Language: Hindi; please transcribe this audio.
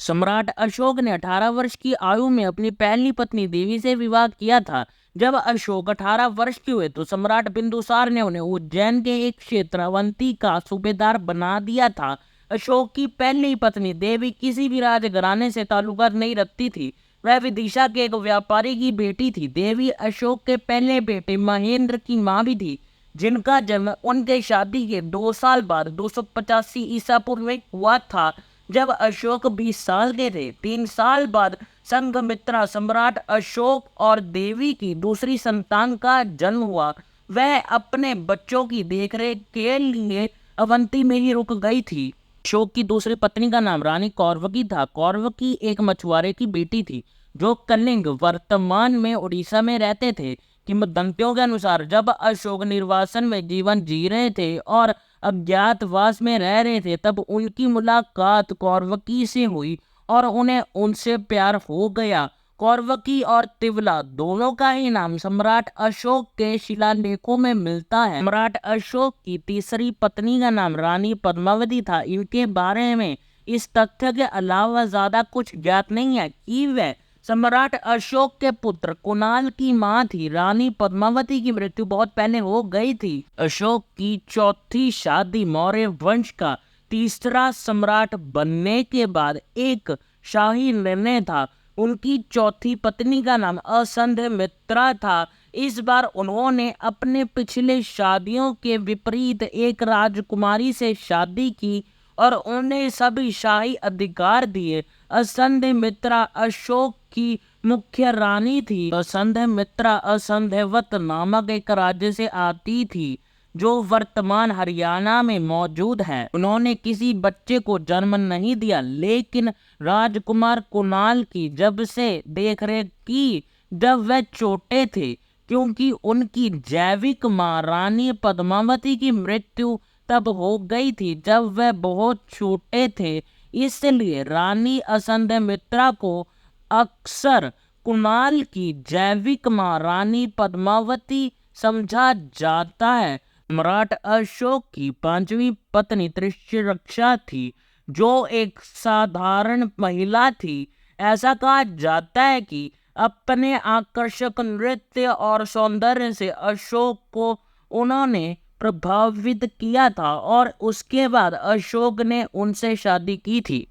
सम्राट अशोक ने 18 वर्ष की आयु में अपनी पहली पत्नी देवी से विवाह किया था। जब अशोक 18 वर्ष के हुए तो सम्राट बिंदुसार ने उन्हें उज्जैन के एक क्षेत्र अवंती का सूबेदार बना दिया था। अशोक की पहली पत्नी देवी किसी भी राजघराने से ताल्लुकात नहीं रखती थी। वह विदिशा के एक व्यापारी की बेटी थी। देवी अशोक के पहले बेटे महेंद्र की मां भी थी, जिनका जन्म उनके शादी के 2 साल बाद 285 ईसा पूर्व में हुआ था, जब अशोक 20 साल के थे। 3 साल बाद संघमित्रा सम्राट अशोक और देवी की दूसरी संतान का जन्म हुआ। वह अपने बच्चों की देखरेख के लिए अवंती में ही रुक गई थी। अशोक की दूसरी पत्नी का नाम रानी कौरवकी था। कौरवकी एक मछुआरे की बेटी थी, जो कलिंग वर्तमान में उड़ीसा में रहते थे। किंवदंतियों के अनुसार जब अशोक निर्वासन में जीवन जी रहे थे और अज्ञातवास में रह रहे थे, तब उनकी मुलाकात कौरवकी से हुई और उन्हें उनसे प्यार हो गया। कौरवकी और तिवला दोनों का ही नाम सम्राट अशोक के शिलालेखों में मिलता है। सम्राट अशोक की तीसरी पत्नी का नाम रानी पद्मावती था। इनके बारे में इस तथ्य के अलावा ज्यादा कुछ ज्ञात नहीं है कि वह सम्राट अशोक के पुत्र कुणाल की मां थी। रानी पद्मावती की मृत्यु बहुत पहले हो गई थी। अशोक की चौथी शादी मौर्य वंश का तीसरा सम्राट बनने के बाद एक शाही निर्णय था। उनकी चौथी पत्नी का नाम असंध्यमित्रा था। इस बार उन्होंने अपने पिछले शादियों के विपरीत एक राजकुमारी से शादी की और उन्हें सभी शाही अधिकार दिए। असंध्यमित्रा अशोक की मुख्य रानी थी। असंध्यमित्रा असंध्यवत नामक एक राज्य से आती थी, जो वर्तमान हरियाणा में मौजूद है। उन्होंने किसी बच्चे को जन्म नहीं दिया, लेकिन राजकुमार कुणाल की जब से देखरेख की जब वह छोटे थे, क्योंकि उनकी जैविक मां रानी पद्मावती की मृत्यु तब हो गई थी जब वह बहुत छोटे थे। इसलिए रानी असंध्यमित्रा को अक्सर कुणाल की जैविक मां रानी पद्मावती समझा जाता है। सम्राट अशोक की पांचवी पत्नी त्रिशरक्षा थी, जो एक साधारण महिला थी। ऐसा कहा जाता है कि अपने आकर्षक नृत्य और सौंदर्य से अशोक को उन्होंने प्रभावित किया था और उसके बाद अशोक ने उनसे शादी की थी।